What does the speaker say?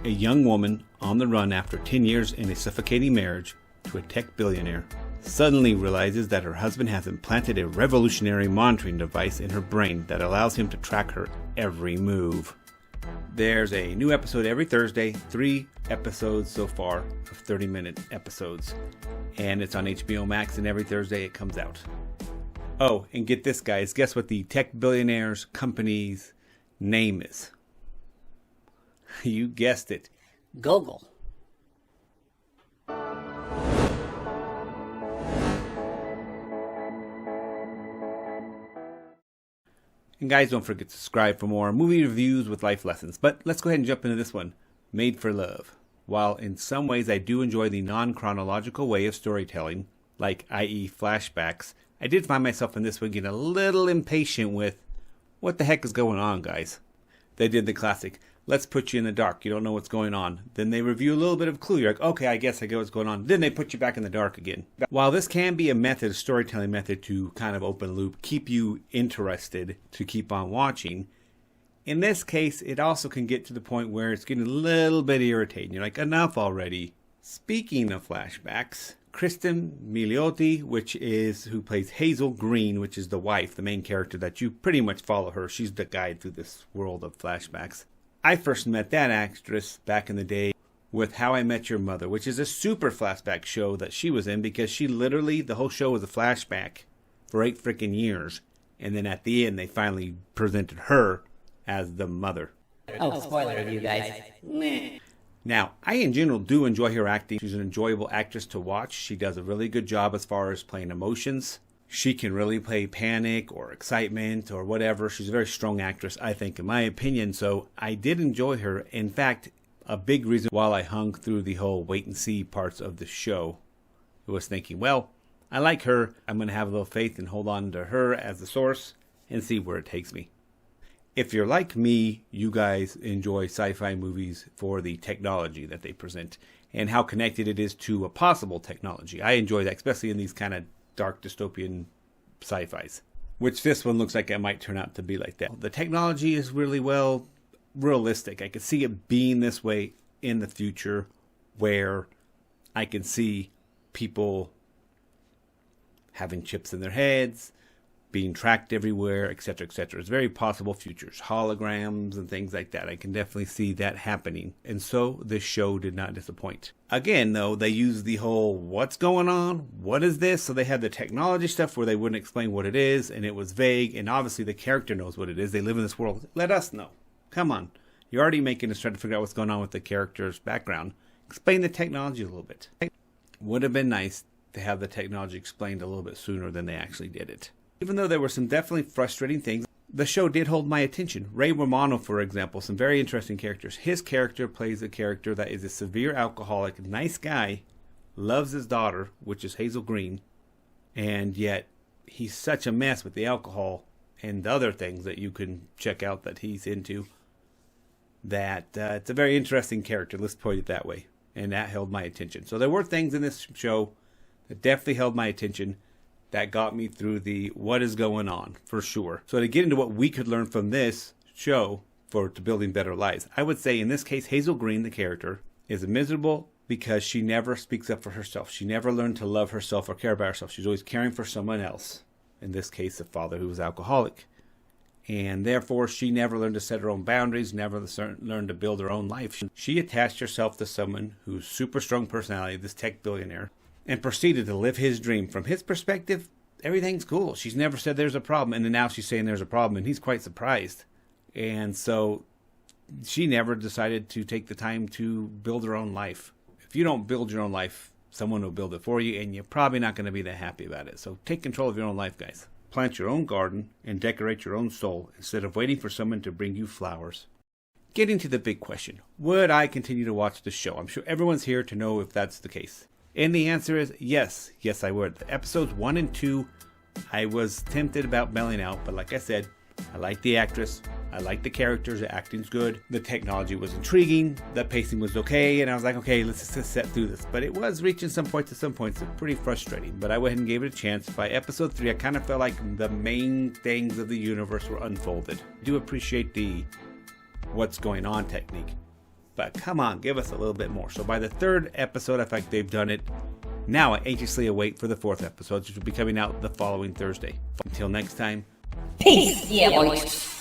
A young woman on the run after 10 years in a suffocating marriage to a tech billionaire suddenly realizes that her husband has implanted a revolutionary monitoring device in her brain that allows him to track her every move. There's a new episode every Thursday, 3 episodes so far of 30-minute episodes. And it's on HBO Max, and every Thursday it comes out. Oh, and get this, guys. Guess what the tech billionaire's company's name is? You guessed it. Google. And guys, don't forget to subscribe for more movie reviews with life lessons. But let's go ahead and jump into this one. Made for Love. While in some ways I do enjoy the non-chronological way of storytelling, like i.e. flashbacks, I did find myself in this one getting a little impatient with, what the heck is going on, guys? They did the classic, let's put you in the dark, you don't know what's going on. Then they review a little bit of Clue, you're like, okay, I guess I get what's going on. Then they put you back in the dark again. While this can be a storytelling method to kind of open loop, keep you interested to keep on watching, in this case, it also can get to the point where it's getting a little bit irritating. You're like, enough already. Speaking of flashbacks, Kristen Milioti, who plays Hazel Green, which is the wife, the main character that you pretty much follow her. She's the guide through this world of flashbacks. I first met that actress back in the day with How I Met Your Mother, which is a super flashback show that she was in because she literally, the whole show was a flashback for 8 freaking years. And then at the end, they finally presented her as the mother. Oh, spoiler review, guys. Now, I in general do enjoy her acting. She's an enjoyable actress to watch. She does a really good job as far as playing emotions. She can really play panic or excitement or whatever. She's a very strong actress, I think, in my opinion. So I did enjoy her. In fact, a big reason while I hung through the whole wait and see parts of the show was thinking, well, I like her. I'm going to have a little faith and hold on to her as the source and see where it takes me. If you're like me, you guys enjoy sci-fi movies for the technology that they present and how connected it is to a possible technology. I enjoy that, especially in these kind of dark dystopian sci-fis, which this one looks like it might turn out to be like that. The technology is really well realistic. I could see it being this way in the future, where I can see people having chips in their heads, being tracked everywhere, etc., etc. It's very possible futures, holograms and things like that. I can definitely see that happening. And so this show did not disappoint. Again, though, they used the whole, what's going on? What is this? So they had the technology stuff where they wouldn't explain what it is, and it was vague, and obviously the character knows what it is. They live in this world. Let us know. Come on. You're already making us try to figure out what's going on with the character's background. Explain the technology a little bit. Would have been nice to have the technology explained a little bit sooner than they actually did it. Even though there were some definitely frustrating things, the show did hold my attention. Ray Romano, for example, some very interesting characters. His character plays a character that is a severe alcoholic, nice guy, loves his daughter, which is Hazel Green, and yet he's such a mess with the alcohol and the other things that you can check out that he's into, that it's a very interesting character, let's put it that way, and that held my attention. So there were things in this show that definitely held my attention, that got me through the what is going on, for sure. So to get into what we could learn from this show to building better lives, I would say in this case, Hazel Green, the character, is miserable because she never speaks up for herself. She never learned to love herself or care about herself. She's always caring for someone else. In this case, a father who was alcoholic. And therefore, she never learned to set her own boundaries, never learned to build her own life. She attached herself to someone who's super strong personality, this tech billionaire, and proceeded to live his dream. From his perspective, everything's cool. She's never said there's a problem, and then now she's saying there's a problem, and he's quite surprised. And so she never decided to take the time to build her own life. If you don't build your own life, someone will build it for you, and you're probably not going to be that happy about it. So take control of your own life, guys. Plant your own garden and decorate your own soul instead of waiting for someone to bring you flowers. Getting to the big question, would I continue to watch the show? I'm sure everyone's here to know if that's the case. And the answer is yes. Yes, I would. Episodes 1 and 2, I was tempted about bailing out, but like I said, I like the actress. I like the characters. The acting's good. The technology was intriguing. The pacing was okay. And I was like, okay, let's just set through this. But it was reaching some points pretty frustrating. But I went and gave it a chance. By episode 3, I kind of felt like the main things of the universe were unfolded. I do appreciate the what's going on technique. But come on, give us a little bit more. So by the third episode, I think they've done it. Now I anxiously await for the fourth episode, which will be coming out the following Thursday. Until next time. Peace, yeah, boys.